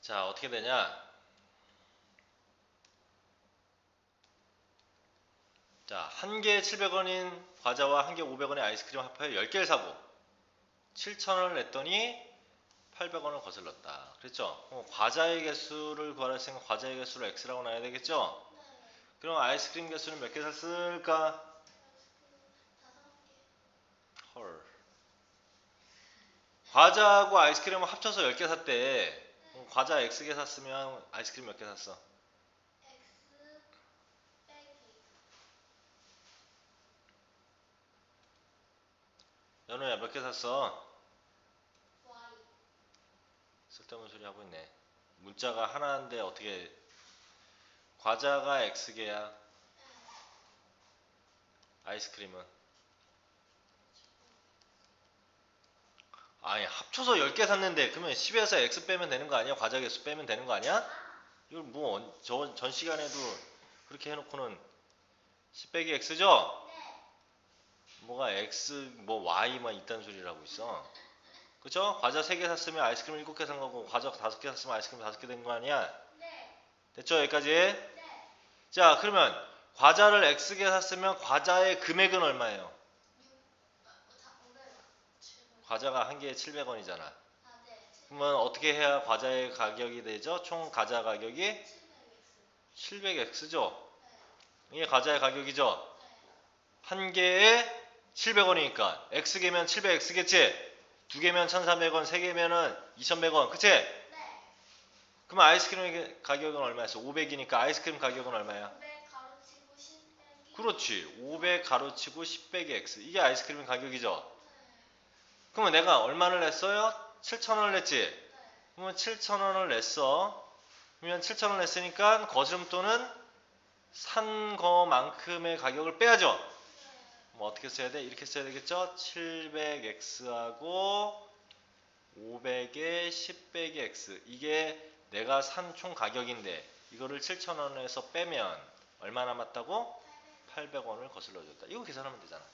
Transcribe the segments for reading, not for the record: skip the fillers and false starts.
자, 어떻게 되냐? 자, 한 개에 700원인 과자와 한 개 500원의 아이스크림 합하여 10개를 사고 7,000원을 냈더니 800원을 거슬렀다. 그랬죠? 과자의 개수를 구하라 했으니까 과자의 개수를 x라고 놔야 되겠죠? 그럼 아이스크림 개수는 몇 개 샀을까? 헐. 과자하고 아이스크림을 합쳐서 10개 샀대. 그럼 과자 x개 샀으면 아이스크림 몇 개 샀어? 연우야 몇 개 샀어? 쓸데없는 소리 하고 있네. 문자가 하나인데 어떻게 과자가 x개야? 아이스크림은? 아니 합쳐서 10개 샀는데 그러면 10에서 x 빼면 되는 거 아니야? 과자 개수 빼면 되는 거 아니야? 이걸 뭐 전 시간에도 그렇게 해놓고는 10 빼기 x죠? 뭐가 x 뭐 y만 있다는 소리를 하고 있어. 그쵸? 과자 3개 샀으면 아이스크림 7개 산 거고 과자 5개 샀으면 아이스크림 5개 된 거 아니야? 됐죠? 여기까지? 자 그러면 과자를 x개 샀으면 과자의 금액은 얼마예요? 과자가 한 개에 700원이잖아. 그러면 어떻게 해야 과자의 가격이 되죠? 총 과자 가격이 700x죠? 이게 과자의 가격이죠? 한 개에 700원이니까 x개면 700x겠지? 두 개면 1,400원, 세 개면은 2,100원, 그치? 그러면 아이스크림 가격은 얼마였어? 500이니까 아이스크림 가격은 얼마야? 그렇지. 500 가로치고 10 빼기 x. 이게 아이스크림 가격이죠? 그러면 내가 얼마를 냈어요? 7,000원을 냈지? 그러면 7,000원을 냈어. 그러면 7,000원 냈으니까 거스름돈은 산 거만큼의 가격을 빼야죠. 뭐 어떻게 써야 돼? 이렇게 써야 되겠죠? 700x하고 500에 10 빼기 x. 이게 내가 산 총 가격인데 이거를 7,000원에서 빼면 얼마 남았다고? 800원을 거슬러줬다. 이거 계산하면 되잖아.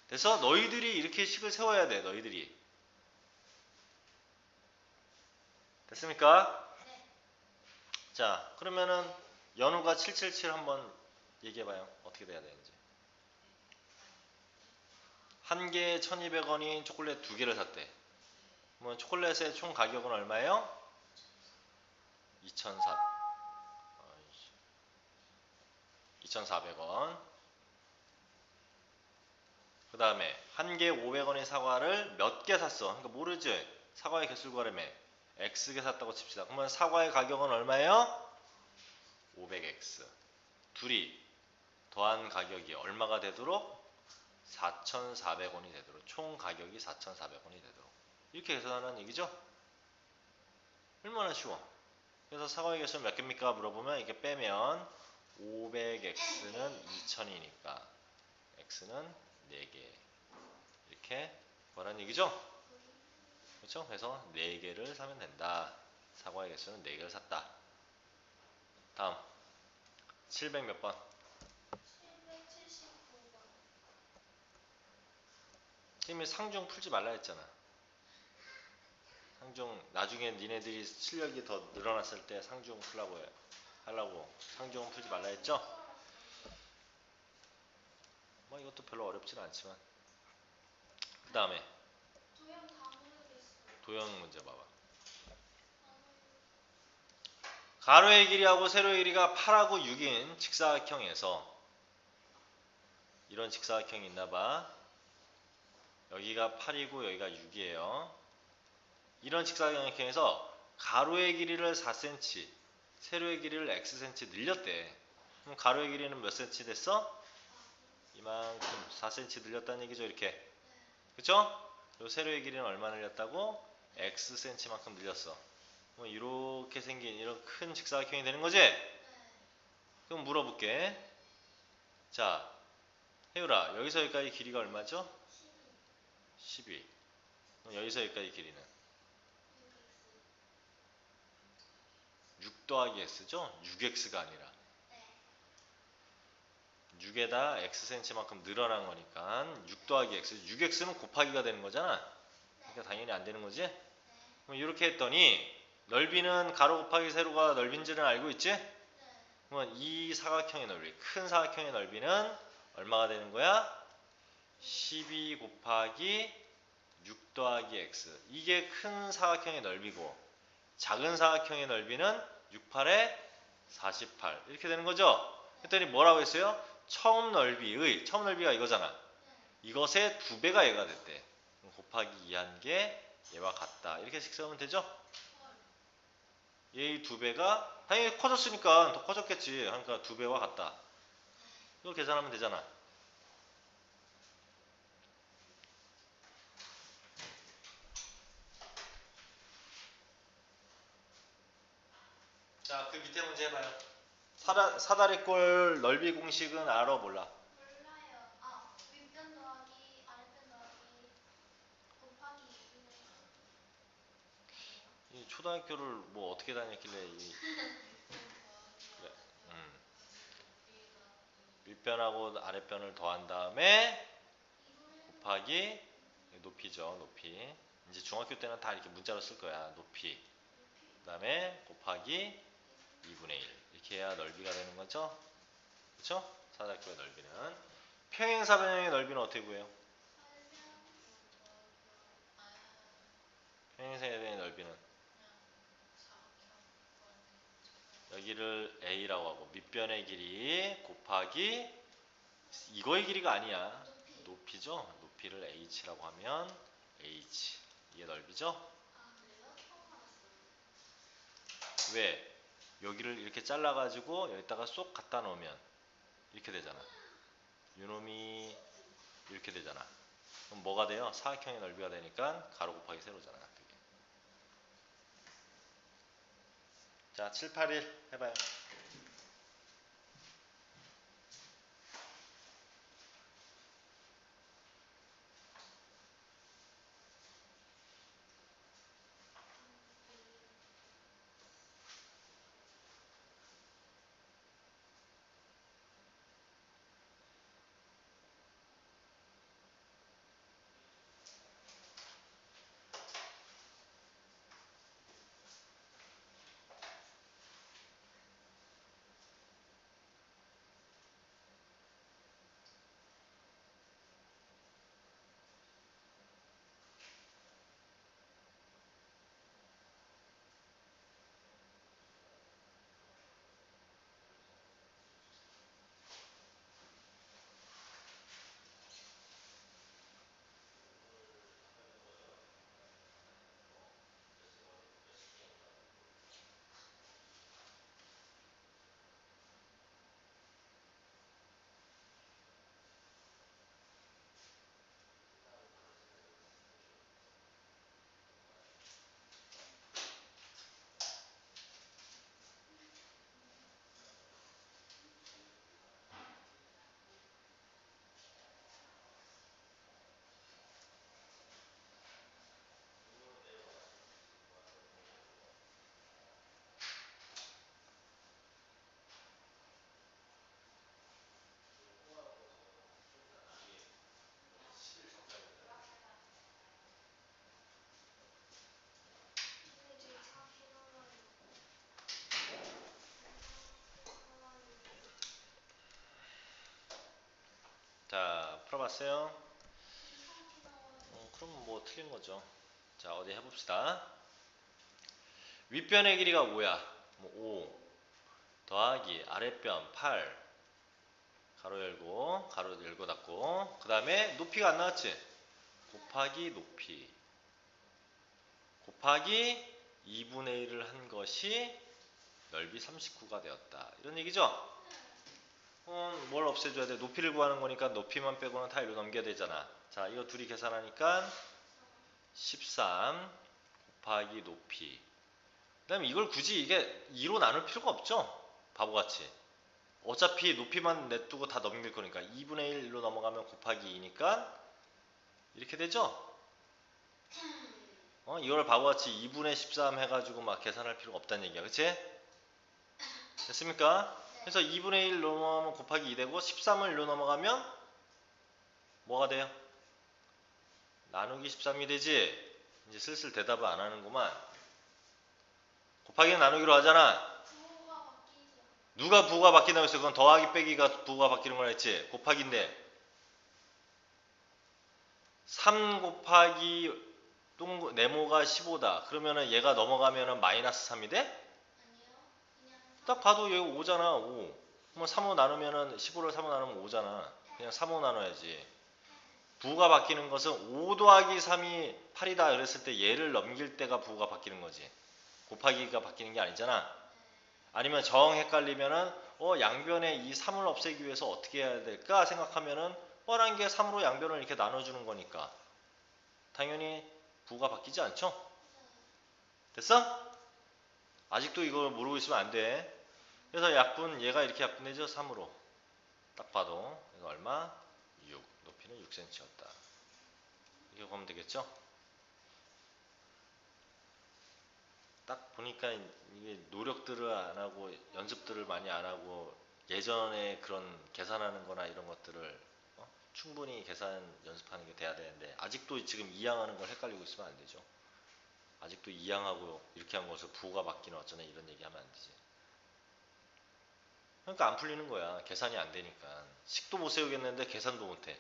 그래서 너희들이 이렇게 식을 세워야 돼. 너희들이. 됐습니까? 자, 그러면은 연우가 777 한번 얘기해봐요. 어떻게 돼야 되는지. 한 개에 1,200원인 초콜릿 2개를 샀대. 그러면 초콜릿의 총 가격은 얼마예요? 2,400원. 그 다음에 한 개에 500원의 사과를 몇 개 샀어? 그러니까 모르지? 사과의 개수를 구하려면 x개 샀다고 칩시다. 그러면 사과의 가격은 얼마예요? 500x. 둘이 더한 가격이 얼마가 되도록? 4,400원이 되도록. 총 가격이 4,400원이 되도록. 이렇게 계산하는 얘기죠? 얼마나 쉬워. 그래서 사과의 개수는 몇 개입니까? 물어보면 이렇게 빼면 500x는 2000이니까 x는 4개. 이렇게 구하라는 얘기죠? 그렇죠? 그래서 4개를 사면 된다. 사과의 개수는 4개를 샀다. 다음 700 몇 번? 선생님이 상중 풀지 말라 했잖아. 상중 나중에 니네들이 실력이 더 늘어났을 때 상중 풀라고 하려고 상중은 풀지 말라 했죠? 뭐 이것도 별로 어렵지는 않지만 그 다음에 도형 문제 봐봐. 가로의 길이하고 세로의 길이가 8하고 6인 직사각형에서 이런 직사각형이 있나봐. 여기가 8이고 여기가 6이에요. 이런 직사각형에서 가로의 길이를 4cm, 세로의 길이를 xcm 늘렸대. 그럼 가로의 길이는 몇 cm 됐어? 이만큼 4cm 늘렸다는 얘기죠. 이렇게. 그쵸? 그리고 세로의 길이는 얼마 늘렸다고? xcm만큼 늘렸어. 뭐 이렇게 생긴 이런 큰 직사각형이 되는 거지? 그럼 물어볼게. 자, 혜율아, 여기서 여기까지 길이가 얼마죠? 12. 그럼 여기서 여기까지 길이는 6 더하기 x죠? 6x가 아니라 6에다 xcm만큼 늘어난 거니까 6 더하기 x. 6x는 곱하기가 되는 거잖아. 그러니까 당연히 안 되는 거지? 그럼 이렇게 했더니 넓이는 가로 곱하기 세로가 넓인지는 알고 있지? 그러면 이 사각형의 넓이, 큰 사각형의 넓이는 얼마가 되는 거야? 12 곱하기 6 더하기 x. 이게 큰 사각형의 넓이고 작은 사각형의 넓이는 6, 8에 48 이렇게 되는 거죠? 했더니 뭐라고 했어요? 처음 넓이가 이거잖아. 이것의 2배가 얘가 됐대. 곱하기 2한 게 얘와 같다. 이렇게 식으면 되죠? 얘의 2배가 당연히 커졌으니까 더 커졌겠지. 그러니까 2배와 같다. 이거 계산하면 되잖아. 자, 그 밑에 문제 해봐요. 사다리꼴 넓이 공식은 알아 몰라? 몰라요. 아, 윗변 더하기 아랫변 더하기 곱하기 2분의 이 초등학교를 뭐 어떻게 다녔길래 그래. 윗변하고 아랫변을 더한 다음에 곱하기 높이죠. 높이. 이제 중학교 때는 다 이렇게 문자로 쓸 거야. 높이. 그 다음에 곱하기 2분의 1 이렇게 해야 넓이가 되는 거죠. 그렇죠? 사다리꼴의 넓이는. 평행사변형의 넓이는 어떻게 구해요? 평행사변형의 넓이는 여기를 a라고 하고 밑변의 길이 곱하기 이거의 길이가 아니야. 높이죠. 높이를 h라고 하면 h 이게 넓이죠. 왜? 여기를 이렇게 잘라가지고 여기다가 쏙 갖다 놓으면 이렇게 되잖아. 요놈이 이렇게 되잖아. 그럼 뭐가 돼요? 사각형의 넓이가 되니까 가로 곱하기 세로잖아. 그게. 자, 7, 8, 1 해봐요. 자, 풀어봤어요? 그럼 뭐 틀린 거죠. 자, 어디 해봅시다. 윗변의 길이가 뭐야? 5 더하기 아랫변 8 가로 열고 닫고 그 다음에 높이가 안 나왔지? 곱하기 높이 곱하기 2분의 1을 한 것이 넓이 39가 되었다. 이런 얘기죠? 뭘 없애줘야 돼? 높이를 구하는 거니까 높이만 빼고는 다 1로 넘겨야 되잖아. 자, 이거 둘이 계산하니까 13 곱하기 높이. 그 다음에 이걸 굳이 이게 2로 나눌 필요가 없죠? 바보같이. 어차피 높이만 냅두고 다 넘길 거니까 2분의 1로 넘어가면 곱하기 2니까 이렇게 되죠? 이걸 바보같이 2분의 13 해가지고 막 계산할 필요가 없다는 얘기야. 그치? 됐습니까? 그래서 2분의 1 넘어가면 곱하기 2 되고 13을 1로 넘어가면 뭐가 돼요? 나누기 13이 되지? 이제 슬슬 대답을 안 하는구만. 곱하기 나누기로 하잖아. 부호가 바뀌죠. 누가 부호가 바뀐다고 했어? 그건 더하기 빼기가 부호가 바뀌는 거라 했지. 곱하기인데 3 곱하기 네모가 15다. 그러면은 얘가 넘어가면은 마이너스 3이 돼? 아니요. 그냥 딱 봐도 얘 5잖아. 5. 그러면 3호 나누면은 15를 3호 나누면 5잖아. 그냥 3호 나눠야지. 부호가 바뀌는 것은 5 더하기 3이 8이다 그랬을 때 얘를 넘길 때가 부호가 바뀌는 거지. 곱하기가 바뀌는 게 아니잖아. 아니면 정 헷갈리면은 양변에 이 3을 없애기 위해서 어떻게 해야 될까 생각하면은 뻔한 게 3으로 양변을 이렇게 나눠주는 거니까 당연히 부호가 바뀌지 않죠? 됐어? 아직도 이걸 모르고 있으면 안 돼. 그래서 약분 얘가 이렇게 약분되죠? 3으로 딱 봐도 이거 얼마? 6. 높이는 6cm였다. 이렇게 보면 되겠죠? 딱 보니까 이게 노력들을 안 하고 연습들을 많이 안 하고 예전에 그런 계산하는 거나 이런 것들을 충분히 계산 연습하는 게 돼야 되는데 아직도 지금 이항하는 걸 헷갈리고 있으면 안 되죠. 아직도 이항하고 이렇게 한 것을 부호가 바뀌는 어쩌네 이런 얘기 하면 안 되지. 그러니까 안 풀리는 거야. 계산이 안 되니까. 식도 못 세우겠는데 계산도 못 해.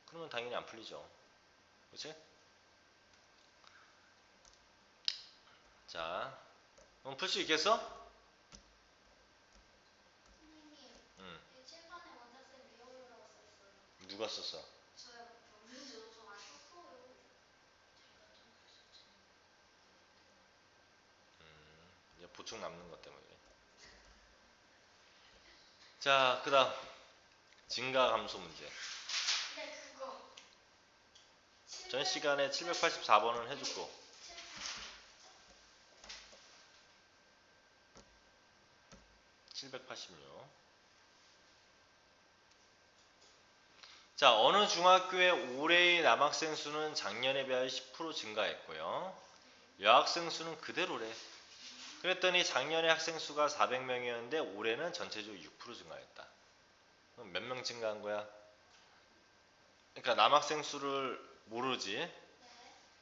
그러면 당연히 안 풀리죠. 그렇지? 자, 그럼 풀 수 있겠어? 선생님, 응. 이 칠판에 원장쌤 외워요라고 써있어요. 누가 썼어? 저요. 저안 썼어요. 이제 보충 남는 것 때문에. 자, 그 다음 증가 감소 문제. 근데 그거 전 시간에 784번은 해줬고 786. 자, 어느 중학교의 올해의 남학생 수는 작년에 비하여 10% 증가했고요. 여학생 수는 그대로래. 그랬더니 작년에 학생 수가 400명이었는데 올해는 전체적으로 6% 증가했다. 그럼 몇 명 증가한 거야? 그러니까 남학생 수를 모르지.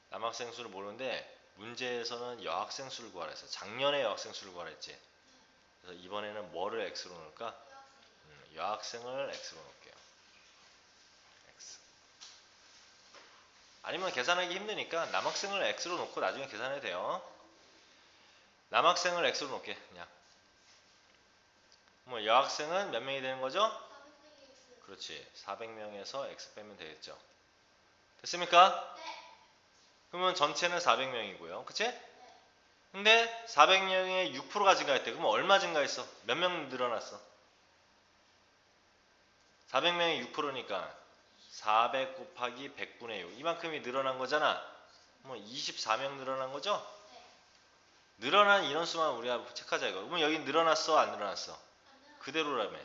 남학생 수를 모르는데 문제에서는 여학생 수를 구하라 했어. 작년에 여학생 수를 구하라 했지. 그래서 이번에는 뭐를 x로 넣을까? 여학생을 x로 넣을게요. x. 아니면 계산하기 힘드니까 남학생을 x로 놓고 나중에 계산해도 돼요. 남학생을 x로 놓을게 그냥. 뭐 여학생은 몇 명이 되는 거죠? 400x. 그렇지. 400명에서 x 빼면 되겠죠. 됐습니까? 네. 그러면 전체는 400명이고요. 그치? 네. 근데 400명에 6%가 증가했대. 그러면 얼마 증가했어? 몇 명 늘어났어? 400명이 6%니까 400 곱하기 100분의 6. 이만큼이 늘어난 거잖아. 뭐 24명 늘어난 거죠? 네. 늘어난 인원수만 우리가 체크하자 이거. 그러면 여기 늘어났어? 안 늘어났어? 안 늘어났어요. 그대로라며.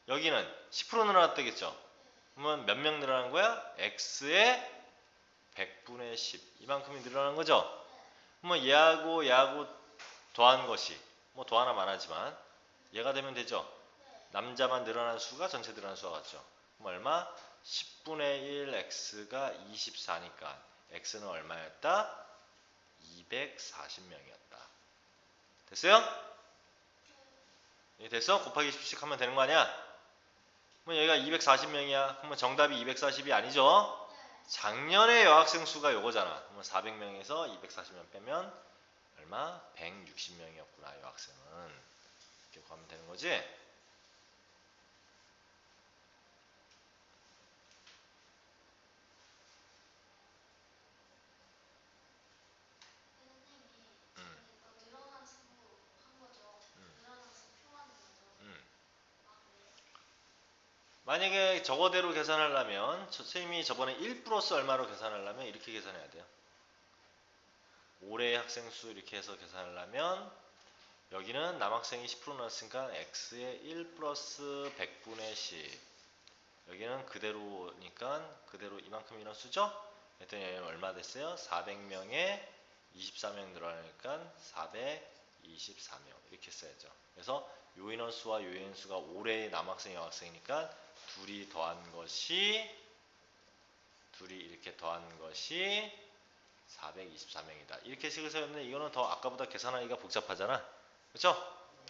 여기는 10% 늘어났다겠죠? 그러면 몇 명 늘어난 거야? x의 100분의 10. 이만큼이 늘어난 거죠? 그러면 얘하고 더한 것이 뭐 더하나 마나지만 얘가 되면 되죠? 남자만 늘어난 수가 전체 늘어난 수와 같죠? 그럼 얼마? 10분의 1 x가 24니까 x는 얼마였다? 240명이었다. 됐어요? 예, 됐어? 곱하기 10씩 하면 되는 거 아니야? 그럼 여기가 240명이야. 그러면 정답이 240이 아니죠? 작년에 여학생 수가 요거잖아. 그러면 400명에서 240명 빼면 얼마? 160명이었구나 여학생은. 이렇게 구하면 되는 거지? 늘어난 수 한 거죠. 늘어난 수 표하는 거죠. 만약에 저거대로 계산하려면 선생님이 저번에 1 플러스 얼마로 계산하려면 이렇게 계산해야 돼요. 올해 학생 수 이렇게 해서 계산하려면 여기는 남학생이 10% 나왔으니까 x의 1 플러스 100분의 10. 여기는 그대로니까 그대로 이만큼 이런 수죠? 그랬더니 여기는 얼마 됐어요? 400명에 24명 늘어나니까 424명 이렇게 써야죠. 그래서 요 인원수와 요 인원수가 올해의 남학생 여학생이니까 둘이 이렇게 더한 것이 424명이다. 이렇게 식을 세웠는데 이거는 더 아까보다 계산하기가 복잡하잖아. 그렇죠?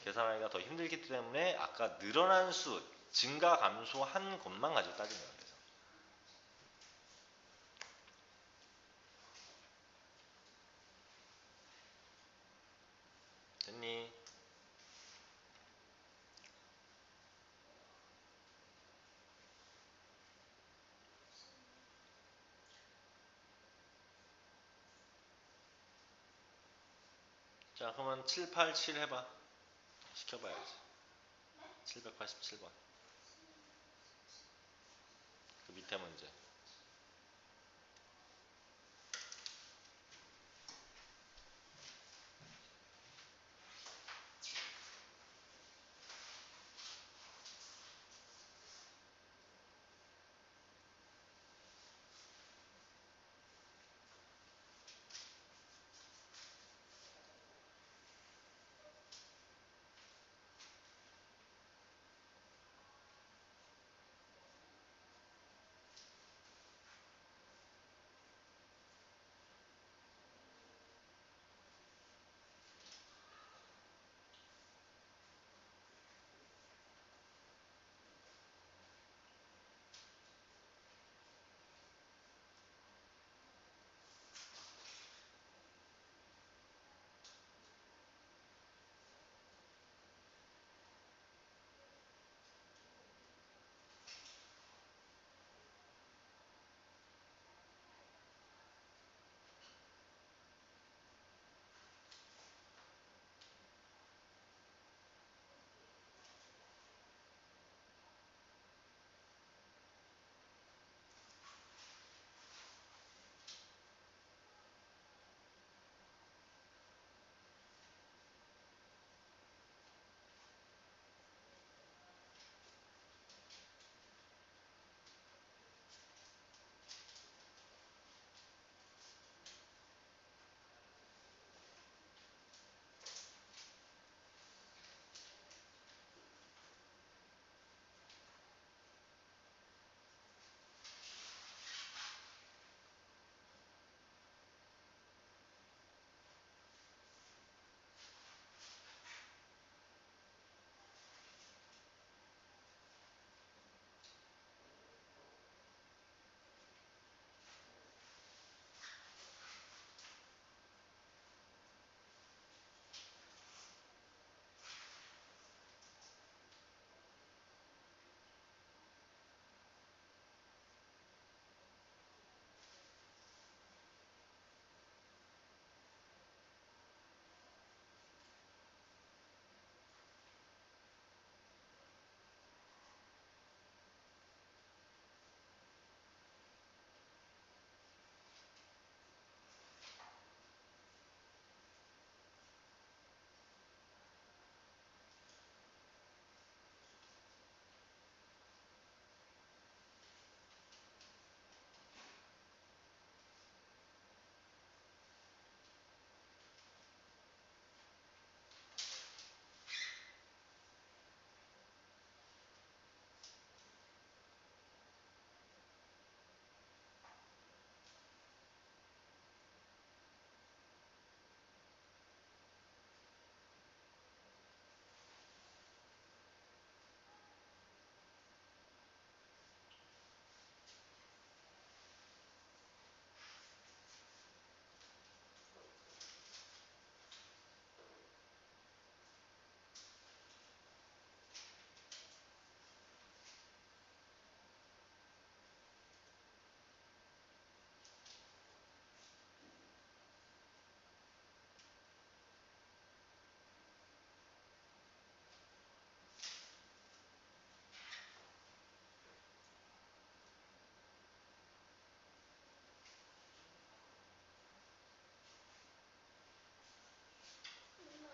계산하기가 더 힘들기 때문에 아까 늘어난 수, 증가 감소한 것만 가지고 따지는 거야. 그래서. 됐니? 자, 그러면 787 해봐. 시켜봐야지. 787번. 그 밑에 문제.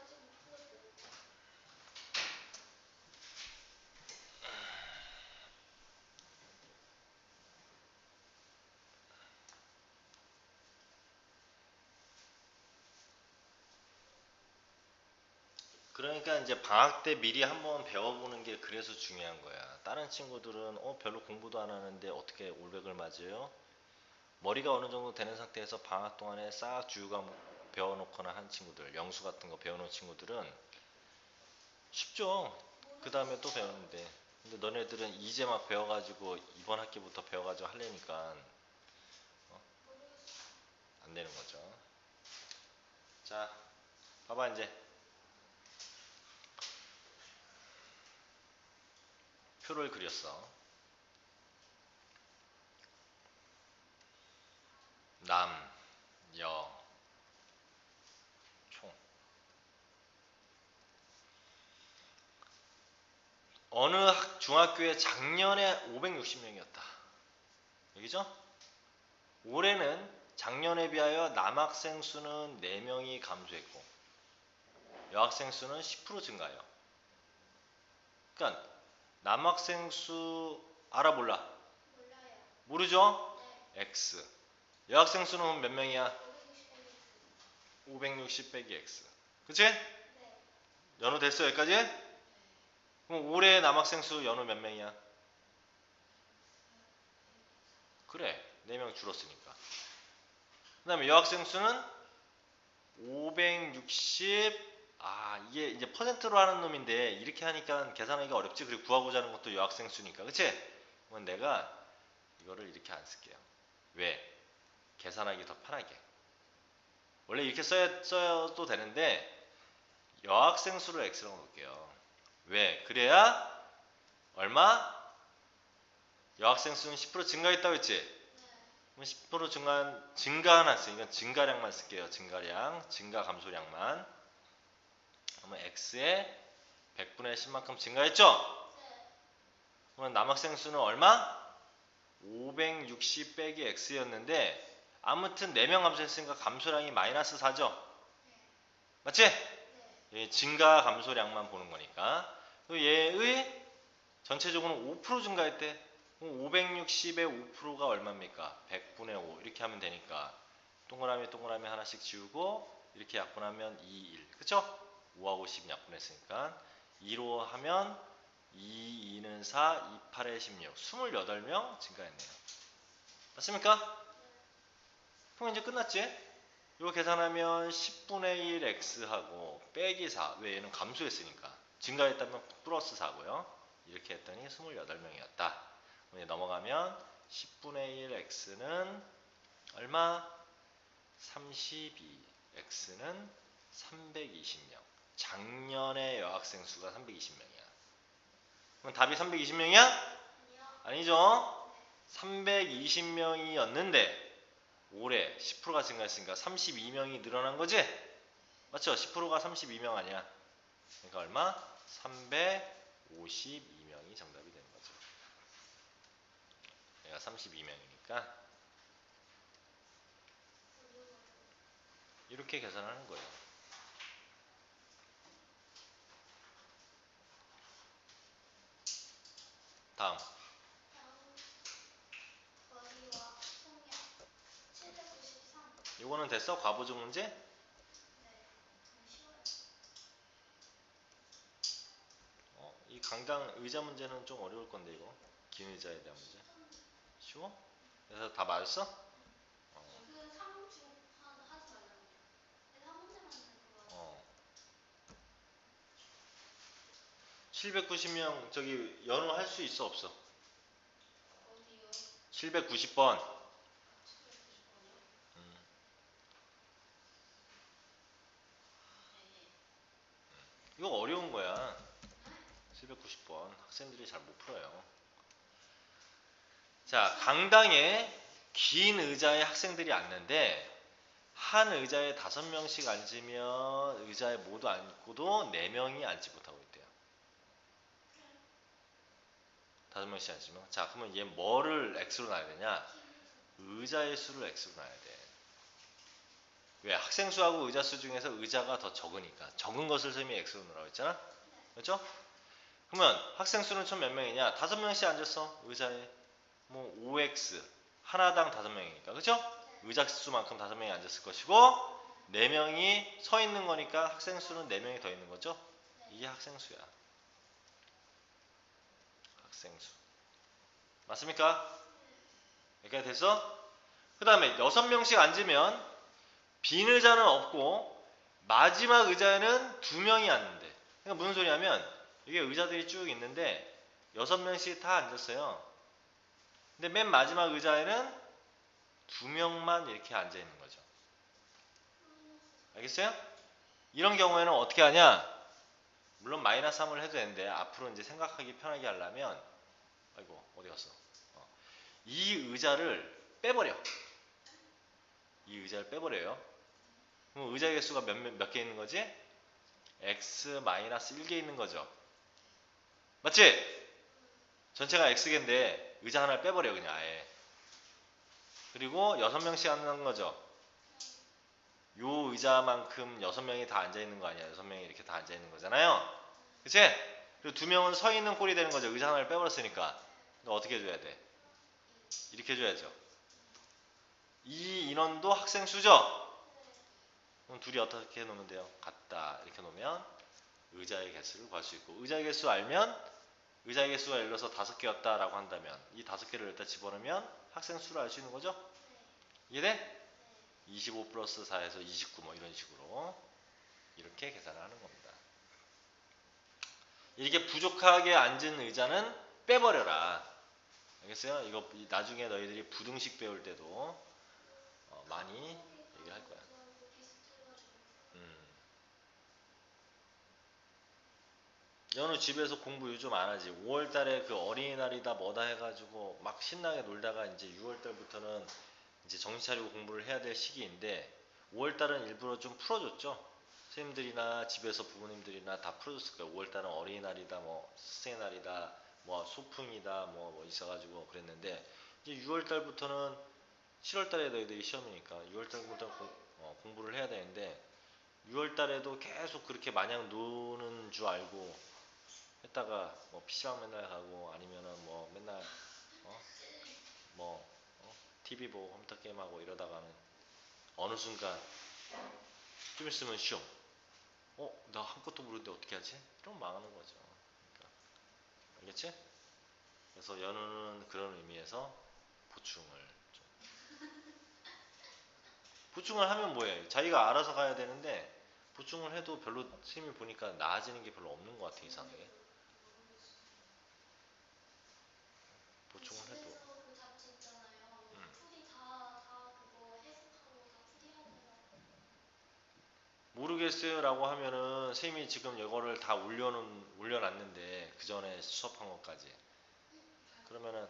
아직 못 풀었어요. 그러니까 이제 방학 때 미리 한번 배워보는 게 그래서 중요한 거야. 다른 친구들은 별로 공부도 안 하는데 어떻게 올백을 맞아요? 머리가 어느 정도 되는 상태에서 방학 동안에 싹 주요과목 배워놓거나 한 친구들, 영수 같은 거 배워놓은 친구들은 쉽죠. 그 다음에 또 배우는데. 근데 너네들은 이제 막 배워가지고 이번 학기부터 배워가지고 하려니까 안 되는 거죠. 자, 봐봐 이제 표를 그렸어. 남, 여, 총. 어느 중학교에 작년에 560명이었다. 여기죠? 올해는 작년에 비하여 남학생 수는 4명이 감소했고 여학생 수는 10% 증가해요. 그러니까 남학생 수 알아 몰라? 몰라요. 모르죠? 네. X. 여학생 수는 몇 명이야? 560 빼기 X. 그치? 네. 연호 됐어 여기까지? 그럼 올해 남학생 수 연호 몇 명이야? 그래 4명 줄었으니까. 그 다음에 여학생 수는 560 이게 이제 퍼센트로 하는 놈인데 이렇게 하니까 계산하기가 어렵지. 그리고 구하고자 하는 것도 여학생 수니까 그치? 그러면 내가 이거를 이렇게 안 쓸게요. 왜? 계산하기 더 편하게. 원래 이렇게 써도 되는데 여학생 수를 X라고 놓을게요. 왜? 그래야 얼마? 여학생 수는 10% 증가했다고 했지? 그럼 10% 증가는 안 써요. 이건 증가량만 쓸게요. 증가량, 증가 감소량만. 그러면 X에 100분의 10만큼 증가했죠? 그러면 남학생 수는 얼마? 560 빼기 X였는데 아무튼 4명 감소했으니까 감소량이 마이너스 4죠? 맞지? 예, 증가 감소량만 보는 거니까. 얘의 전체적으로 5% 증가했대. 560의 5%가 얼마입니까? 100분의 5 이렇게 하면 되니까 동그라미 동그라미 하나씩 지우고 이렇게 약분하면 2, 1 그쵸? 5하고 10 약분했으니까 2로 하면 2, 2는 4, 2, 8에 16 28명 증가했네요. 맞습니까? 그럼 이제 끝났지? 이거 계산하면 10분의 1 x하고 빼기 4 왜 얘는 감소했으니까 증가했다면 플러스 4고요. 이렇게 했더니 28명이었다. 이제 넘어가면 10분의 1 x는 얼마? 32 x는 320명. 작년에 여학생 수가 320명이야. 그럼 답이 320명이야? 아니죠. 320명이었는데 올해 10%가 증가했으니까 32명이 늘어난 거지? 맞죠? 10%가 32명 아니야. 그러니까 얼마? 352명이 정답이 되는 거죠. 얘가 32명이니까 이렇게 계산하는 거예요. 다음 거리와 속력 793. 이거는 됐어? 과보조 문제? 네. 쉬워요. 이 강당 의자 문제는 좀 어려울 건데 이거 긴 의자에 대한 문제 쉬워? 그래서 다 맞았어? 그 3중 하지 말라고요. 한 문제만 되는 거. 790명 저기 연호 할 수 있어 없어? 어디요? 790번 790번이요? 네. 이거 어려운 거야. 790번 학생들이 잘 못 풀어요. 자, 강당에 긴 의자에 학생들이 앉는데 한 의자에 5명씩 앉으면 의자에 모두 앉고도 4명이 앉지 못하고 있대요. 5명씩 앉으면. 자, 그러면 얘 뭐를 X로 놔야 되냐? 의자의 수를 X로 놔야 돼. 왜? 학생 수하고 의자 수 중에서 의자가 더 적으니까. 적은 것을 선생님이 X로 넣으라고 했잖아? 그렇죠? 그러면 학생 수는 총 몇 명이냐? 5명씩 앉았어. 의자에. 뭐 5X. 하나당 5명이니까. 그렇죠? 의자 수만큼 5명이 앉았을 것이고 4명이 서 있는 거니까 학생 수는 4명이 더 있는 거죠? 이게 학생 수야. 학생 수. 맞습니까? 여기까지 됐어? 그 다음에 6명씩 앉으면 빈 의자는 없고 마지막 의자에는 2명이 앉는데. 그러니까 무슨 소리냐면 이게 의자들이 쭉 있는데 6명씩 다 앉았어요. 근데 맨 마지막 의자에는 2명만 이렇게 앉아 있는 거죠. 알겠어요? 이런 경우에는 어떻게 하냐? 물론 마이너스 3을 해도 되는데 앞으로 이제 생각하기 편하게 하려면 아이고 어디 갔어? 이 의자를 빼버려. 이 의자를 빼버려요. 그럼 의자 개수가 몇 개 있는 거지? x-1개 있는 거죠. 맞지? 전체가 x개인데 의자 하나를 빼버려 그냥 아예. 그리고 6명씩 앉는 거죠. 요 의자만큼 6명이 다 앉아있는 거 아니야. 6명이 이렇게 다 앉아있는 거잖아요. 그치? 그리고 2명은 서 있는 꼴이 되는 거죠. 의자 하나를 빼버렸으니까. 너 어떻게 해줘야 돼? 이렇게 해줘야죠. 이 인원도 학생 수죠? 그럼 둘이 어떻게 놓으면 돼요? 같다. 이렇게 놓으면 의자의 개수를 구할 수 있고, 의자의 개수 알면 의자의 개수가 예를 들어서 5개였다라고 한다면 이 5개를 일단 집어넣으면 학생 수를 알 수 있는 거죠? 이해돼? 25 플러스 4에서 29 뭐 이런 식으로 이렇게 계산을 하는 겁니다. 이렇게 부족하게 앉은 의자는 빼버려라. 알겠어요? 이거 나중에 너희들이 부등식 배울 때도 많이 얘기를 할 거야. 연우 집에서 공부 요즘 안 하지. 5월달에 그 어린이날이다 뭐다 해가지고 막 신나게 놀다가 이제 6월달부터는 이제 정신 차리고 공부를 해야 될 시기인데 5월달은 일부러 좀 풀어줬죠. 선생님들이나 집에서 부모님들이나 다 풀어줬을 거예요. 5월달은 어린이날이다 뭐 스승의 날이다 뭐 소풍이다 뭐 있어가지고 그랬는데 이제 6월달부터는 7월달에 너희들이 시험이니까 6월달부터 공부를 해야 되는데 6월달에도 계속 그렇게 마냥 노는 줄 알고 했다가 뭐 PC방 맨날 가고 아니면은 뭐 맨날 뭐 TV 보고 컴퓨터 게임하고 이러다가는 어느 순간 좀 있으면 시험. 나 아무것도 모르는데 어떻게 하지? 이러면 망하는 거죠. 그러니까, 알겠지? 그래서 연우는 그런 의미에서 보충을 보충을 하면 뭐예요? 자기가 알아서 가야 되는데 보충을 해도 별로 선생님이 보니까 나아지는 게 별로 없는 것 같아 이상하게. 보충을 해도 집에서 그 잡지 있잖아요. 풀이 다 그거 해석하고 다 풀이해야 돼요. 모르겠어요 라고 하면은 선생님이 지금 이거를 다 올려놨는데 그 전에 수업한 것까지 그러면은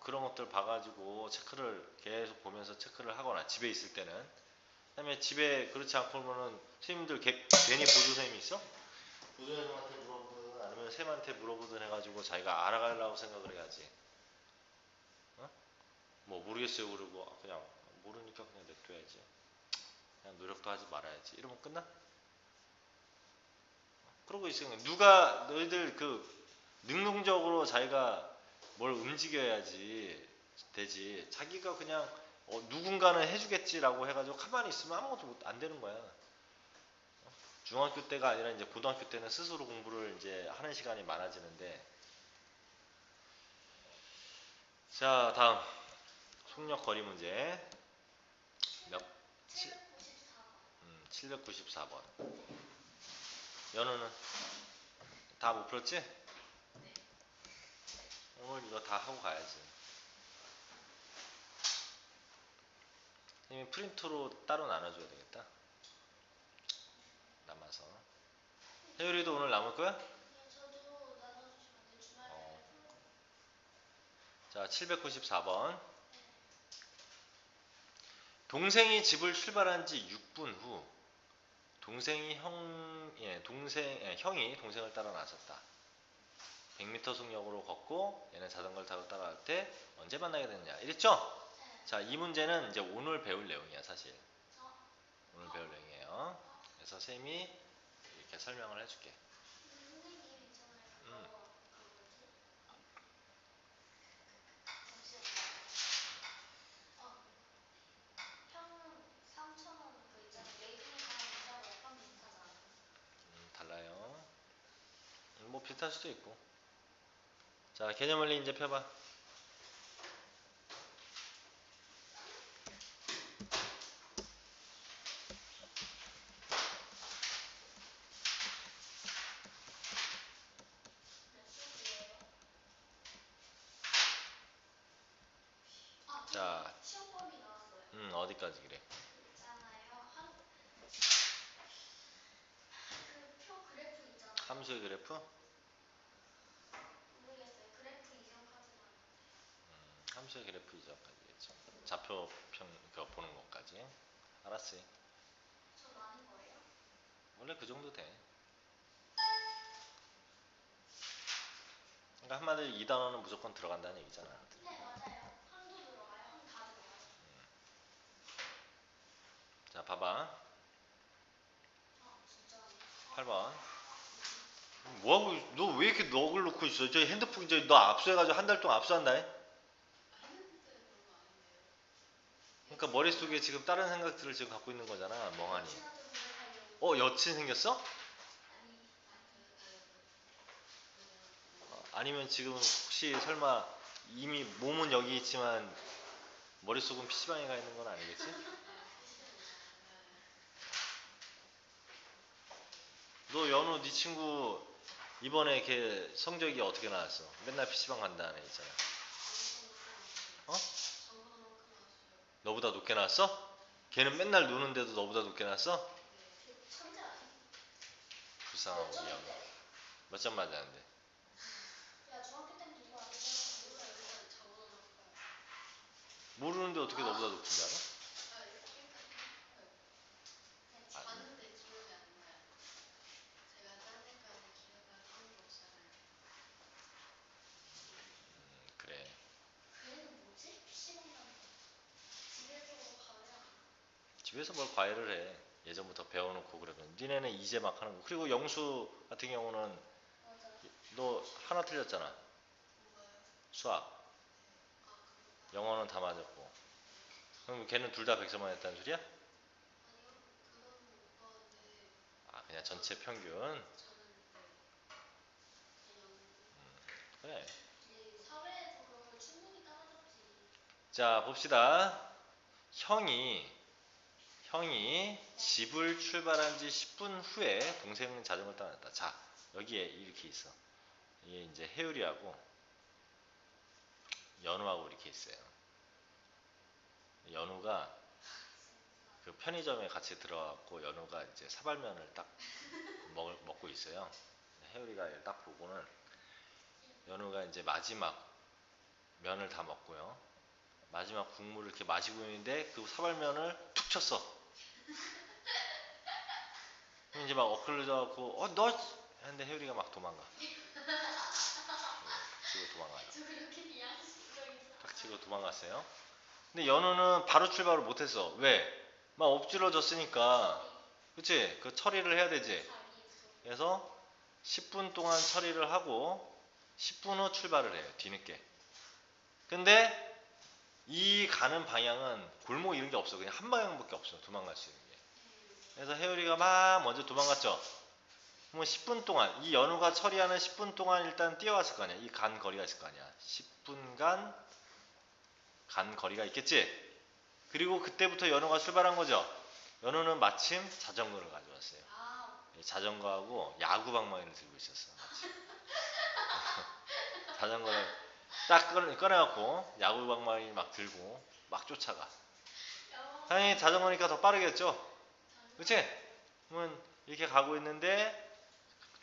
그런 것들 봐가지고 체크를 계속 보면서 체크를 하거나 집에 있을 때는 그 다음에 집에 그렇지 않고 그러면은 선생님들 괜히 보조 선생님이 있어? 보조 선생님한테 물어보든 아니면 쌤한테 물어보든 해가지고 자기가 알아가려고 생각을 해야지. 뭐 모르겠어요 그러고 그냥 모르니까 그냥 냅둬야지. 그냥 노력도 하지 말아야지. 이러면 끝나? 그러고 있으면 누가 너희들 그 능동적으로 자기가 뭘 움직여야지 되지. 자기가 그냥 누군가는 해주겠지라고 해가지고 가만히 있으면 아무것도 안 되는 거야. 중학교 때가 아니라 이제 고등학교 때는 스스로 공부를 이제 하는 시간이 많아지는데. 자, 다음 속력 거리 문제. 몇? 794번. 연우는 다 못 풀었지? 오늘 이거 다 하고 가야지. 선생님이 프린트로 따로 나눠줘야 되겠다. 남아서. 혜율이도 오늘 남을 거야? 저도 나눠주시면 안 돼요. 주말에 풀고. 자, 794번. 동생이 집을 출발한 지 6분 후 형이 동생을 따라 나섰다. 100m 속력으로 걷고 얘는 자전거를 타고 따라갈 때 언제 만나게 되느냐 이랬죠? 자, 이 문제는 이제 오늘 배울 내용이야 사실. 오늘 배울 내용이에요. 그래서 쌤이 이렇게 설명을 해줄게. 선생님 있잖아요. 그 뭐지? 평 3,000원 그 있잖아요. 매기랑 이자가 약간 비슷하잖아요. 달라요. 뭐 비슷할 수도 있고. 자, 개념 원리 이제 펴봐. 자, 시험범위 나왔어요. 어디까지 그래? 있잖아요. 그 표 그래프 있잖아요. 함수의 그래프? 모르겠어요. 그래프 이전까지만. 함수의 그래프 이전까지겠죠. 좌표평 그거 보는 것까지. 알았어요. 전 아는 거예요? 원래 그 정도 돼. 그러니까 한마디로 이 단어는 무조건 들어간다는 얘기잖아. 네, 맞아요. 함도 들어가요. 함 다 들어가요. 자, 봐봐. 진짜. 8번. 뭐하고, 너 왜 이렇게 넋을 놓고 있어? 저 핸드폰, 너 압수해가지고 한 달 동안 압수한다. 그러니까 머릿속에 지금 다른 생각들을 지금 갖고 있는 거잖아, 멍하니. 여친 생겼어? 아니면 지금 혹시 설마 이미 몸은 여기 있지만 머릿속은 PC방에 가 있는 건 아니겠지? 너 연우 네 친구 이번에 걔 성적이 어떻게 나왔어? 맨날 PC방 간다는 애 있잖아. 어? 너보다 높게 나왔어? 걔는 맨날 노는데도 너보다 높게 나왔어? 천재 아니야? 불쌍하고 연우. 몇 점 맞았는데? 야, 중학교 때부터 이거 안 했잖아. 몰라, 이거 저보다 높아요. 모르는데 어떻게 너보다 높은 줄 알아? 봤는데 기억이 안 나요. 제가 딴 데까지 기억을 하는 거 없잖아요. 그래. 걔는 뭐지? PC방 가는 집에서 가면 집에서 뭘 과외를 해. 예전부터 배워놓고 그러면. 니네는 이제 막 하는 거. 그리고 영수 같은 경우는 맞아. 너 하나 틀렸잖아. 뭐가요? 수학. 영어는 다 맞았고. 그럼 걔는 둘 다 100점 맞았다는 소리야? 아니요, 그건 못 봤는데 아, 그냥 전체 평균. 저는 그냥 그래. 이 사회에서 그런 걸 충분히 따라잡지. 자, 봅시다. 형이 집을 출발한 지 10분 후에 동생은 자전거를 떠났다. 자, 여기에 이렇게 있어. 이게 이제 혜율이하고 연우하고 이렇게 있어요. 연우가 그 편의점에 같이 들어갔고 연우가 이제 사발면을 딱 먹고 있어요. 혜율이가 이걸 딱 보고는 연우가 이제 마지막 면을 다 먹고요. 마지막 국물을 이렇게 마시고 있는데 그 사발면을 툭 쳤어. 그럼 이제 막 엇갈려져갖고 너 했는데 혜율이가 막 도망가. 치고 도망가요. 저 그렇게 비양심적인 딱 치고 도망갔어요. 근데 연우는 바로 출발을 못했어. 왜? 막 엎질러졌으니까. 그치? 그 처리를 해야 되지. 그래서 10분 동안 처리를 하고 10분 후 출발을 해요. 뒤늦게. 근데 이 가는 방향은 골목 이런 게 없어. 그냥 한 방향밖에 없어. 도망갈 수 있는 게. 그래서 혜율이가 막 먼저 도망갔죠. 그러면 10분 동안 이 연우가 처리하는 10분 동안 일단 뛰어왔을 거 아니야. 이 간 거리가 있을 거 아니야. 10분간 간 거리가 있겠지. 그리고 그때부터 연우가 출발한 거죠. 연우는 마침 자전거를 가져왔어요. 자전거하고 야구 방망이를 들고 있었어. 자전거를 딱 꺼내갖고 야구 방망이 막 들고 막 쫓아가. 당연히 자전거니까 더 빠르겠죠. 그치? 그러면 이렇게 가고 있는데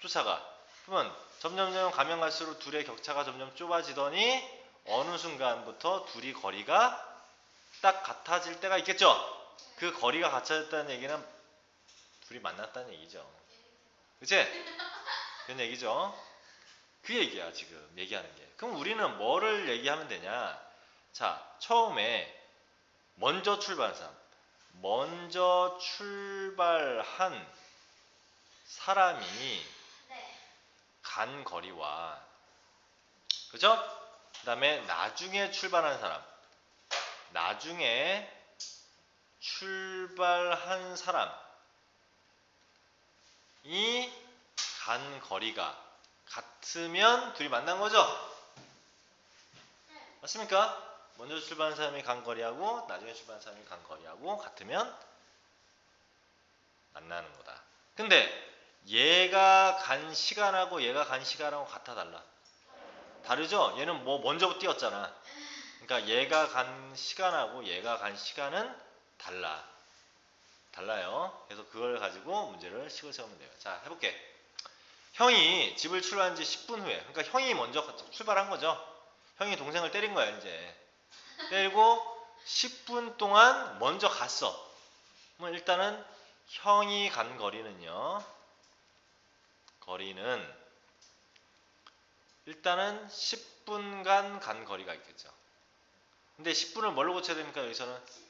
쫓아가. 그러면 점점점 가면 갈수록 둘의 격차가 점점 좁아지더니 어느 순간부터 둘이 거리가 딱 같아질 때가 있겠죠. 그 거리가 같아졌다는 얘기는 둘이 만났다는 얘기죠. 그치? 그런 얘기죠. 그 얘기야 지금 얘기하는 게. 그럼 우리는 뭐를 얘기하면 되냐. 자, 처음에 먼저 출발한 사람, 먼저 출발한 사람이 간 거리와, 그죠? 그 다음에 나중에 출발한 사람, 나중에 출발한 사람이 간 거리가 같으면 둘이 만난 거죠? 맞습니까? 먼저 출발한 사람이 간 거리하고 나중에 출발한 사람이 간 거리하고 같으면 만나는 거다. 근데 얘가 간 시간하고 얘가 간 시간하고 같아 달라? 다르죠? 얘는 뭐 먼저 뛰었잖아. 그러니까 얘가 간 시간하고 얘가 간 시간은 달라요. 그래서 그걸 가지고 문제를 식을 세우면 돼요. 자, 해볼게. 형이 집을 출발한 지 10분 후에, 그러니까 형이 먼저 출발한 거죠. 형이 동생을 때린 거야, 이제. 때리고 10분 동안 먼저 갔어. 그럼 일단은 형이 간 거리는요. 거리는 일단은 10분간 간 거리가 있겠죠. 근데 10분을 뭘로 고쳐야 됩니까? 여기서는 10분의 x.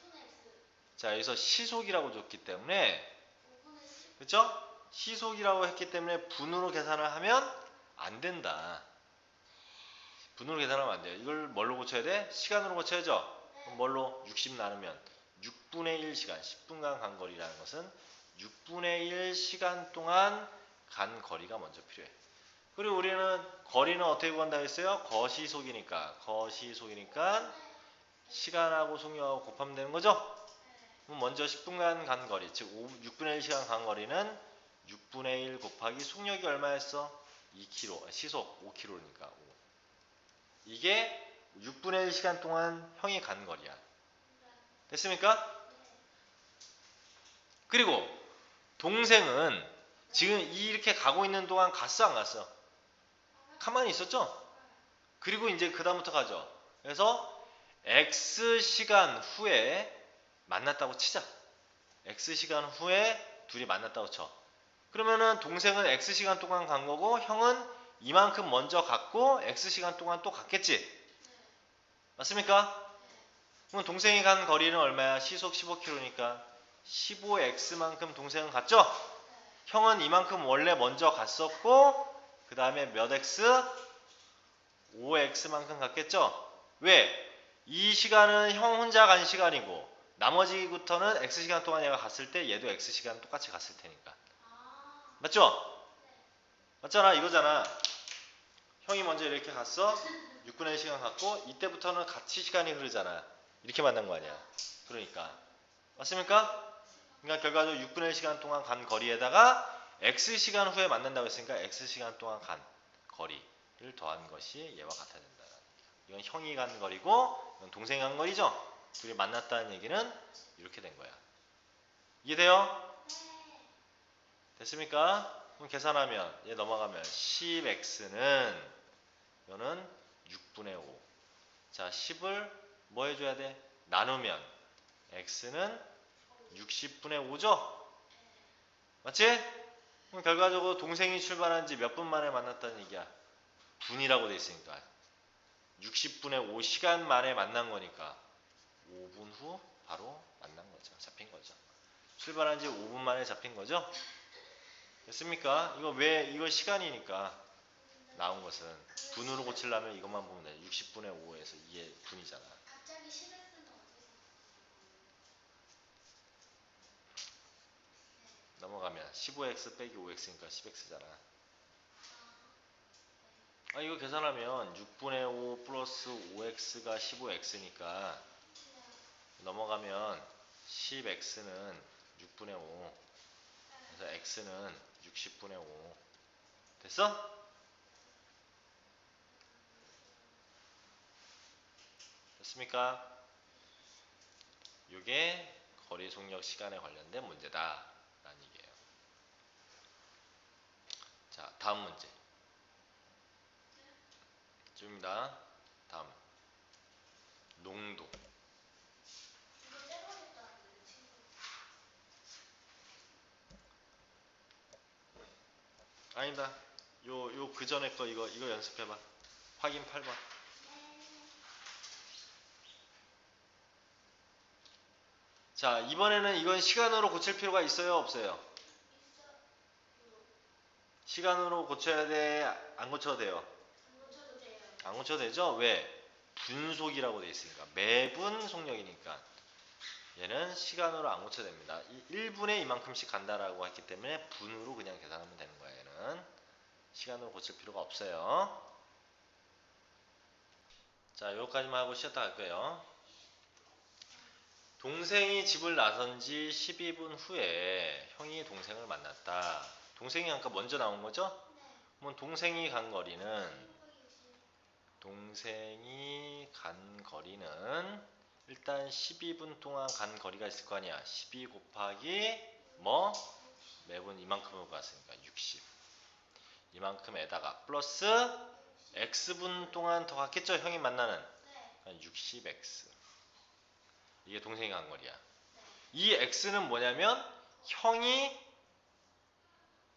자, 여기서 시속이라고 줬기 때문에 5분의 10. 그렇죠? 시속이라고 했기 때문에 분으로 계산을 하면 안 된다. 분으로 계산하면 안 돼요. 이걸 뭘로 고쳐야 돼? 시간으로 고쳐야죠. 그럼 뭘로? 60 나누면 6분의 1 시간, 10분간 간 거리라는 것은 6분의 1 시간 동안 간 거리가 먼저 필요해. 그리고 우리는 거리는 어떻게 구한다고 했어요? 거시속이니까 시간하고 속력하고 곱하면 되는 거죠? 그럼 먼저 10분간 간 거리, 즉 6분의 1 시간 간 거리는 6분의 1 곱하기 속력이 얼마였어? 2km, 시속 5km니까 5. 이게 6분의 1 시간 동안 형이 간 거리야. 됐습니까? 그리고 동생은 지금 이렇게 가고 있는 동안 갔어, 안 갔어? 가만히 있었죠? 그리고 이제 그 다음부터 가죠. 그래서 X시간 후에 만났다고 치자. X시간 후에 둘이 만났다고 쳐. 그러면은 동생은 X시간 동안 간 거고 형은 이만큼 먼저 갔고 X시간 동안 또 갔겠지? 맞습니까? 그럼 동생이 간 거리는 얼마야? 시속 15km니까 15x만큼 동생은 갔죠? 형은 이만큼 원래 먼저 갔었고 그 다음에 몇 x? 5x만큼 갔겠죠? 왜? 이 시간은 형 혼자 간 시간이고 나머지부터는 x시간 동안 얘가 갔을 때 얘도 x시간 똑같이 갔을 테니까. 맞죠? 맞잖아, 이거잖아. 형이 먼저 이렇게 갔어. 6분의 1시간 갔고 이때부터는 같이 시간이 흐르잖아. 이렇게 만난 거 아니야. 그러니까 맞습니까? 그러니까 결과적으로 6분의 1시간 동안 간 거리에다가 x시간 후에 만난다고 했으니까 x시간 동안 간 거리를 더한 것이 얘와 같아야 된다. 이건 형이 간 거리고 이건 동생이 간 거리죠. 둘이 만났다는 얘기는 이렇게 된 거야. 이해돼요? 됐습니까? 그럼 계산하면 얘 넘어가면 10x는 이거는 6분의 5. 자, 10을 뭐 해줘야 돼? 나누면 x는 60분의 5죠? 맞지? 그럼 결과적으로 동생이 출발한 지 몇 분 만에 만났다는 얘기야? 분이라고 돼 있으니까 60분의 5시간 만에 만난 거니까 5분 후 바로 만난 거죠. 잡힌 거죠. 출발한 지 5분 만에 잡힌 거죠? 됐습니까? 이거 시간이니까 나온 것은 분으로 고치려면 이것만 보면 돼. 60분의 5에서 이게 분이잖아. 갑자기 10x는 어디서? 넘어가면 15x 빼기 5x니까 10x잖아. 이거 계산하면 6분의 5 플러스 5x가 15x니까 넘어가면 10x는 6분의 5 그래서 x는 60분의 5 됐어? 됐습니까? 이게 거리 속력 시간에 관련된 문제다 라는 얘기예요. 자, 다음 문제 줍니다. 다음 농도. 이거 떼버렸다는데 친구. 아니다. 요 그 전에 거 이거 연습해봐. 확인 8번. 자, 이번에는 이건 시간으로 고칠 필요가 있어요, 없어요? 시간으로 고쳐야 돼, 안 고쳐도 돼요? 안 고쳐도 돼요. 안 고쳐도 되죠? 왜? 분속이라고 돼 있으니까. 매분 속력이니까. 얘는 시간으로 안 고쳐도 됩니다. 1분에 이만큼씩 간다라고 했기 때문에 분으로 그냥 계산하면 되는 거예요. 얘는 시간으로 고칠 필요가 없어요. 자, 여기까지만 하고 쉬었다 갈 거예요. 동생이 집을 나선 지 12분 후에 형이 동생을 만났다. 동생이 아까 먼저 나온 거죠? 네. 그럼 동생이 간 거리는 동생이 간 거리는 일단 12분 동안 간 거리가 있을 거 아니야. 12 곱하기 뭐? 매분 이만큼을 갔으니까 60. 이만큼에다가 플러스 x분 동안 더 갔겠죠? 형이 만나는 60x. 이게 동생이 간 거리야. 이 x는 뭐냐면 형이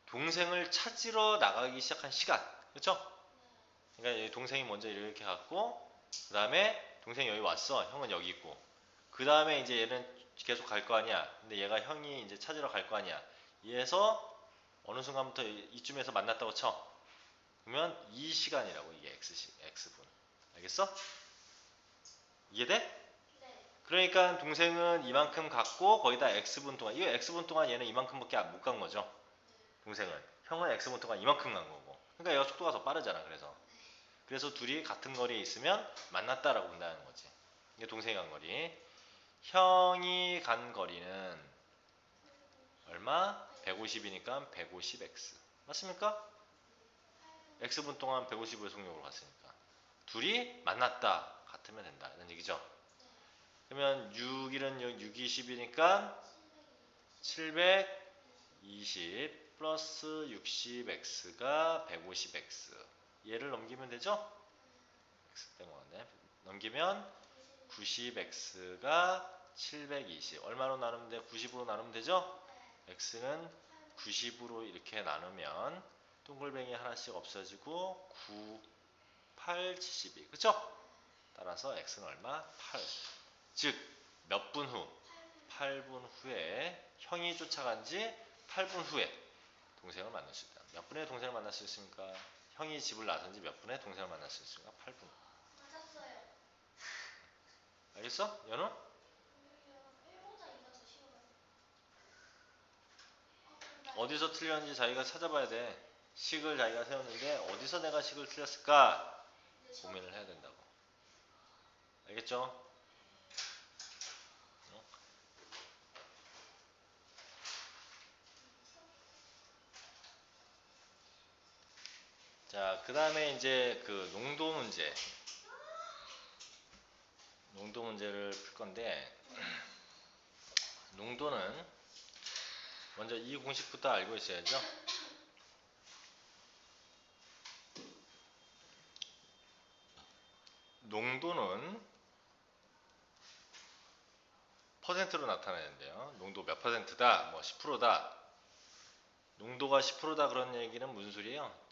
동생을 찾으러 나가기 시작한 시간. 그렇죠? 그러니까 동생이 먼저 이렇게 갔고 그 다음에 동생이 여기 왔어. 형은 여기 있고 그 다음에 이제 얘는 계속 갈 거 아니야. 근데 얘가 형이 이제 찾으러 갈 거 아니야. 이에서 어느 순간부터 이쯤에서 만났다고 쳐. 그러면 이 시간이라고 이게 x분. 알겠어? 이해돼? 그러니까 동생은 이만큼 갔고 거기다 x분 동안 이 x분 동안 얘는 이만큼밖에 못 간 거죠. 동생은. 형은 x분 동안 이만큼 간 거고. 그러니까 얘가 속도가 더 빠르잖아. 그래서 둘이 같은 거리에 있으면 만났다라고 본다는 거지. 이게 동생이 간 거리. 형이 간 거리는 얼마? 150이니까 150x. 맞습니까? x분 동안 150을 속력으로 갔으니까. 둘이 만났다. 같으면 된다. 이런 얘기죠. 그러면 6일은 6, 20이니까 720 플러스 60x가 150x. 얘를 넘기면 되죠? x 때문에 넘기면 90x가 720. 얼마로 나누면 돼? 90으로 나누면 되죠? x는 90으로 이렇게 나누면 동글뱅이 하나씩 없어지고 9, 8, 72. 그쵸? 따라서 x는 얼마? 8. 즉 몇 분 후? 8분 후에 형이 쫓아간 지 8분 후에 동생을 만날 수 있다. 몇 분에 동생을 만날 수 있습니까? 형이 집을 나선 지 몇 분에 동생을 만날 수 있습니까? 8분. 맞았어요. 알겠어? 연우? 어디서 틀렸는지 자기가 찾아봐야 돼. 식을 자기가 세웠는데 어디서 내가 식을 틀렸을까? 고민을 해야 된다고. 알겠죠? 자, 그 다음에 이제 그 농도 문제를 풀 건데, 농도는 먼저 이 공식부터 알고 있어야죠. 농도는 퍼센트로 나타나는데요. 농도 몇 퍼센트다, 뭐 10%다. 농도가 10%다 그런 얘기는 무슨 소리예요?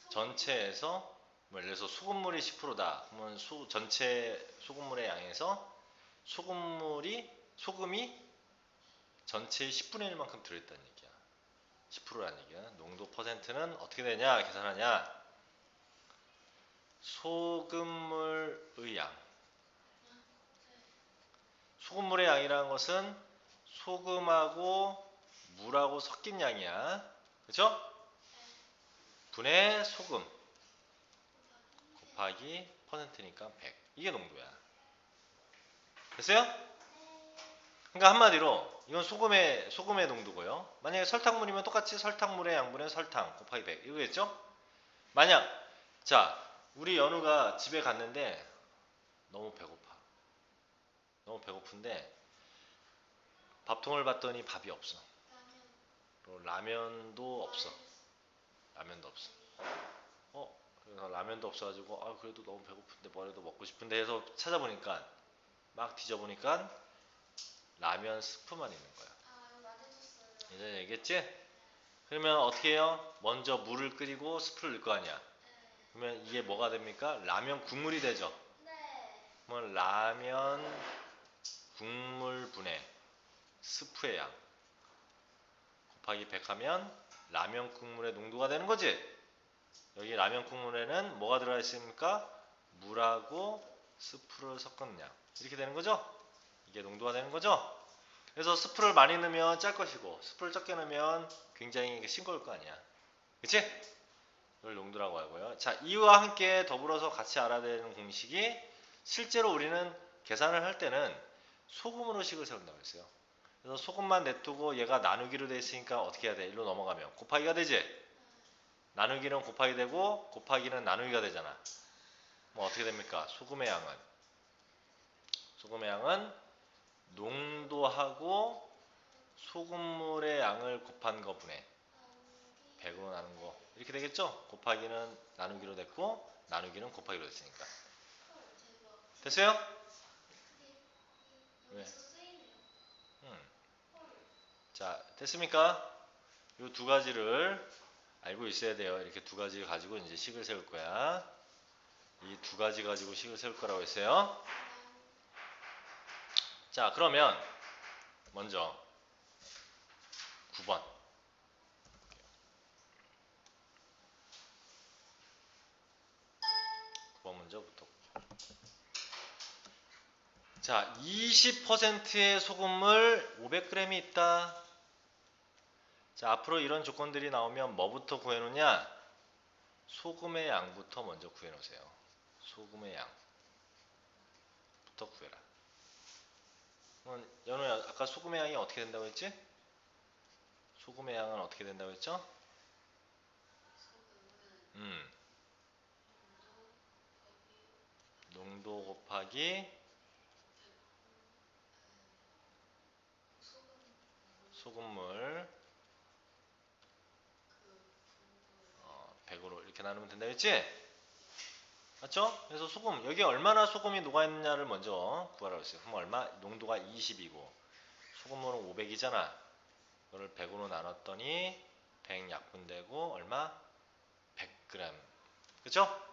전체에서 뭐 예를 들어서 소금물이 10%다. 그러면 전체 소금물의 양에서 소금이 전체의 10분의 1만큼 들어있다는 얘기야. 10%라는 얘기야. 농도 퍼센트는 어떻게 되냐? 계산하냐? 소금물의 양. 소금물의 양이라는 것은 소금하고 물하고 섞인 양이야. 그죠? 분의 소금 곱하기 퍼센트니까 100. 이게 농도야. 됐어요? 그러니까 한마디로 이건 소금의 농도고요. 만약에 설탕물이면 똑같이 설탕물의 양분의 설탕 곱하기 100. 이거겠죠? 만약 자 우리 연우가 집에 갔는데 너무 배고파. 너무 배고픈데 밥통을 봤더니 밥이 없어. 그리고 라면도 없어. 그래서 라면도 없어가지고 그래도 너무 배고픈데 뭐라도 먹고 싶은데 해서 찾아보니까 막 뒤져보니까 라면 스프만 있는 거야. 예전에 얘기했지? 그러면 어떻게 해요? 먼저 물을 끓이고 스프를 넣을 거 아니야. 그러면 이게 뭐가 됩니까? 라면 국물이 되죠. 그러면 라면 국물분의 스프의 양 곱하기 100 하면 라면 국물의 농도가 되는 거지. 여기 라면 국물에는 뭐가 들어가 있습니까? 물하고 스프를 섞은 양. 이렇게 되는 거죠? 이게 농도가 되는 거죠? 그래서 스프를 많이 넣으면 짤 것이고 스프를 적게 넣으면 굉장히 싱거울 거 아니야. 그치? 이걸 농도라고 하고요. 자, 이와 함께 더불어서 같이 알아야 되는 공식이 실제로 우리는 계산을 할 때는 소금으로 식을 세운다고 했어요. 그래서 소금만 내두고 얘가 나누기로 돼 있으니까 어떻게 해야 돼? 일로 넘어가면 곱하기가 되지? 나누기는 곱하기 되고 곱하기는 나누기가 되잖아. 뭐 어떻게 됩니까? 소금의 양은 농도하고 소금물의 양을 곱한 거 분의 100으로 나눈 거 이렇게 되겠죠? 곱하기는 나누기로 됐고 나누기는 곱하기로 됐으니까. 됐어요? 왜? 자, 됐습니까? 이 두 가지를 알고 있어야 돼요. 이렇게 두 가지 가지고 이제 식을 세울 거야. 이 두 가지 가지고 식을 세울 거라고 했어요. 자, 그러면 먼저 9번. 9번 먼저부터. 자, 20%의 소금물 500g이 있다. 자, 앞으로 이런 조건들이 나오면 뭐부터 구해놓냐? 소금의 양부터 먼저 구해놓으세요. 소금의 양부터 구해라. 연우야, 아까 소금의 양이 어떻게 된다고 했지? 소금의 양은 어떻게 된다고 했죠? 농도 곱하기 소금물 100으로 이렇게 나누면 된다 했지? 맞죠? 그래서 소금, 여기 얼마나 소금이 녹아있느냐를 먼저 구하라고 했어요. 그럼 얼마? 농도가 20이고 소금물은 500이잖아. 이거를 100으로 나눴더니 100 약분되고 얼마? 100g. 그쵸?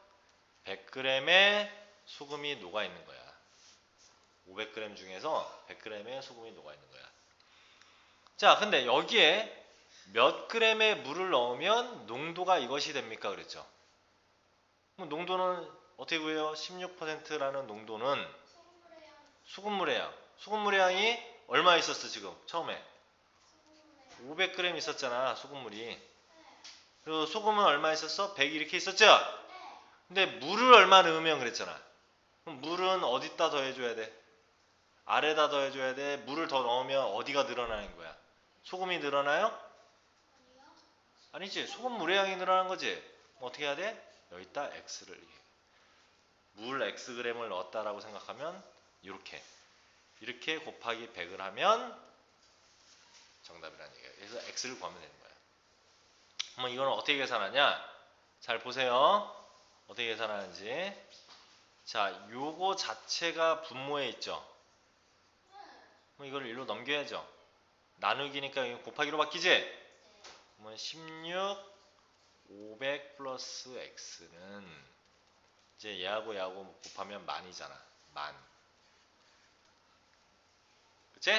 100g의 소금이 녹아있는 거야. 500g 중에서 100g의 소금이 녹아있는 거야. 자, 근데 여기에 몇 g의 물을 넣으면 농도가 이것이 됩니까? 그랬죠. 그럼 농도는 어떻게 구해요? 16%라는 농도는 소금물의 양. 소금물의 양이 얼마 있었어 지금? 처음에 500g 있었잖아. 소금물이. 그리고 소금은 얼마 있었어? 100 이렇게 있었죠? 근데 물을 얼마 넣으면 그랬잖아. 그럼 물은 어디다 더해줘야 돼? 아래다 더해줘야 돼? 물을 더 넣으면 어디가 늘어나는 거야? 소금이 늘어나요? 아니지. 소금물의 양이 늘어나는 거지. 어떻게 해야 돼? 여기다 x를 물 xg을 넣었다라고 생각하면 이렇게 곱하기 100을 하면 정답이라는 얘기예요. 그래서 x를 구하면 되는 거야. 그럼 이거는 어떻게 계산하냐? 잘 보세요. 어떻게 계산하는지. 자, 요거 자체가 분모에 있죠. 그럼 이걸 1로 넘겨야죠. 나누기니까 곱하기로 바뀌지? 그러면 16 500 플러스 x는 이제 얘하고 곱하면 만이잖아. 만. 그치?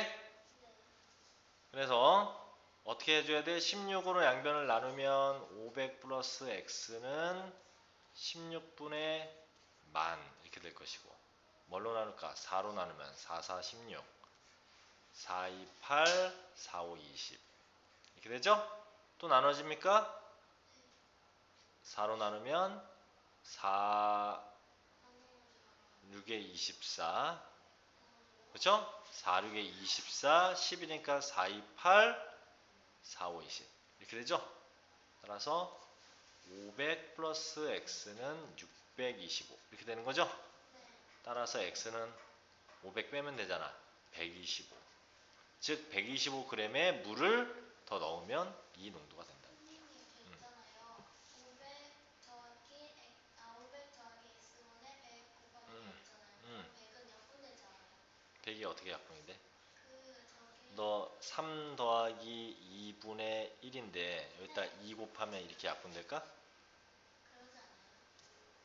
그래서 어떻게 해줘야 돼? 16으로 양변을 나누면 500 플러스 x는 16분의 만 이렇게 될 것이고 뭘로 나눌까? 4로 나누면 4, 4, 16 4, 2, 8 4, 5, 20 이렇게 되죠? 또 나눠집니까? 4로 나누면 4, 6에 24 그렇죠? 4, 6에 24 10이니까 4, 2, 8 4, 5, 20 이렇게 되죠? 따라서 500 플러스 x는 625 이렇게 되는 거죠? 따라서 x는 500 빼면 되잖아. 125 즉 125g의 물을 더 넣으면 이 농도가 된다. 음. 100이 어떻게 약분이 돼? 너 3 더하기 2분의 1인데 여기다 2 곱하면 이렇게 약분될까?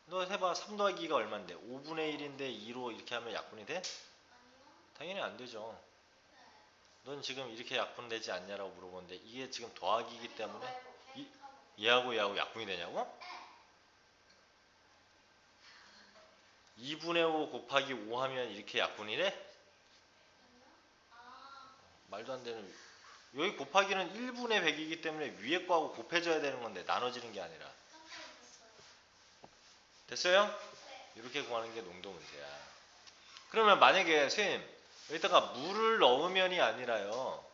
너 해봐. 3 더하기 2가 얼만데? 5분의 1인데 2로 이렇게 하면 약분이 돼? 당연히 안 되죠. 넌 지금 이렇게 약분되지 않냐라고 물어보는데 이게 지금 더하기이기 때문에 얘하고 약분이 되냐고? 2분의 5 곱하기 5 하면 이렇게 약분이 돼? 말도 안 되는. 여기 곱하기는 1분의 100이기 때문에 위에 거하고 곱해져야 되는 건데 나눠지는 게 아니라. 됐어요? 이렇게 구하는 게 농도 문제야. 그러면 만약에 선생님 여기다가 물을 넣으면이 아니라요.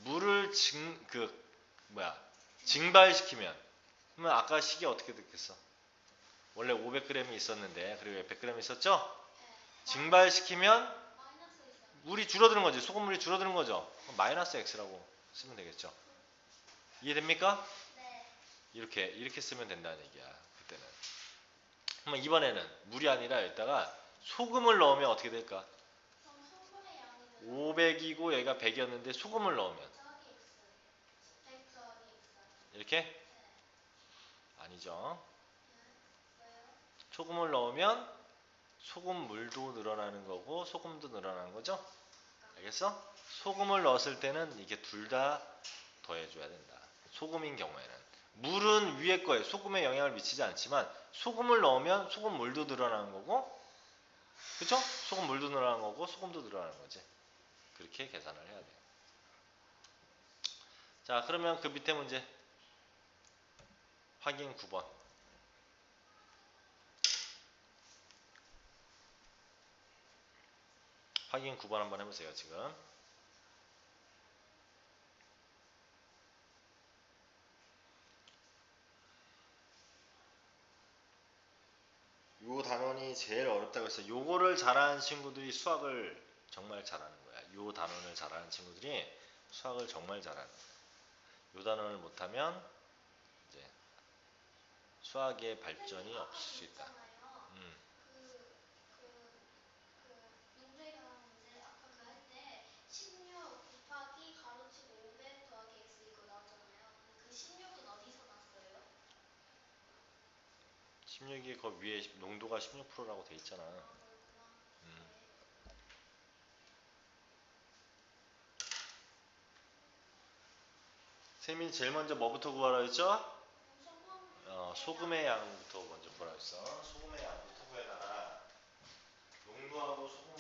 물을 증발시키면 그러면 아까 식이 어떻게 됐겠어? 원래 500g이 있었는데 그리고 100g 있었죠? 네. 증발시키면 마이너스 있어요. 물이 줄어드는 거지. 소금물이 줄어드는 거죠. 그럼 마이너스 x라고 쓰면 되겠죠. 이해됩니까? 네. 이렇게 쓰면 된다는 얘기야. 그때는. 그러면 이번에는 물이 아니라 여기다가 소금을 넣으면 어떻게 될까? 그럼 소금의 양이 500이고 여기가 100이었는데 소금을 넣으면 더하기 x. 100 더하기 x. 이렇게? 네. 아니죠. 네. 왜요? 소금을 넣으면 소금물도 늘어나는 거고 소금도 늘어나는 거죠? 알겠어? 소금을 넣었을 때는 이게 둘 다 더해줘야 된다. 소금인 경우에는. 물은 위에 거에 소금에 영향을 미치지 않지만 소금을 넣으면 소금물도 늘어나는 거고 그쵸? 소금물도 늘어나는 거고 소금도 늘어나는 거지. 그렇게 계산을 해야 돼요. 자 그러면 그 밑에 문제 확인 9번. 확인 9번 한번 해보세요. 지금 요 단원이 제일 어렵다고 했어요. 요거를 잘하는 친구들이 수학을 정말 잘하는 거야. 요 단원을 잘하는 친구들이 수학을 정말 잘하는 거야. 요 단원을 못하면 이제 수학의 발전이 없을 수 있다. 음. 문제가 나오는데 아까 그 할 때 16 곱하기 가로치고 500 더하기 x 이거 나왔잖아요. 근데 그 16은 어디서 났어요? 16이 그 위에 농도가 16%라고 돼 있잖아. 그렇구나. 음. 네. 쌤이 제일 먼저 뭐부터 구하라 했죠? 소금. 소금의 양부터 먼저 구하라 했어. 소금의 양부터 구해놔라. 농도하고 소금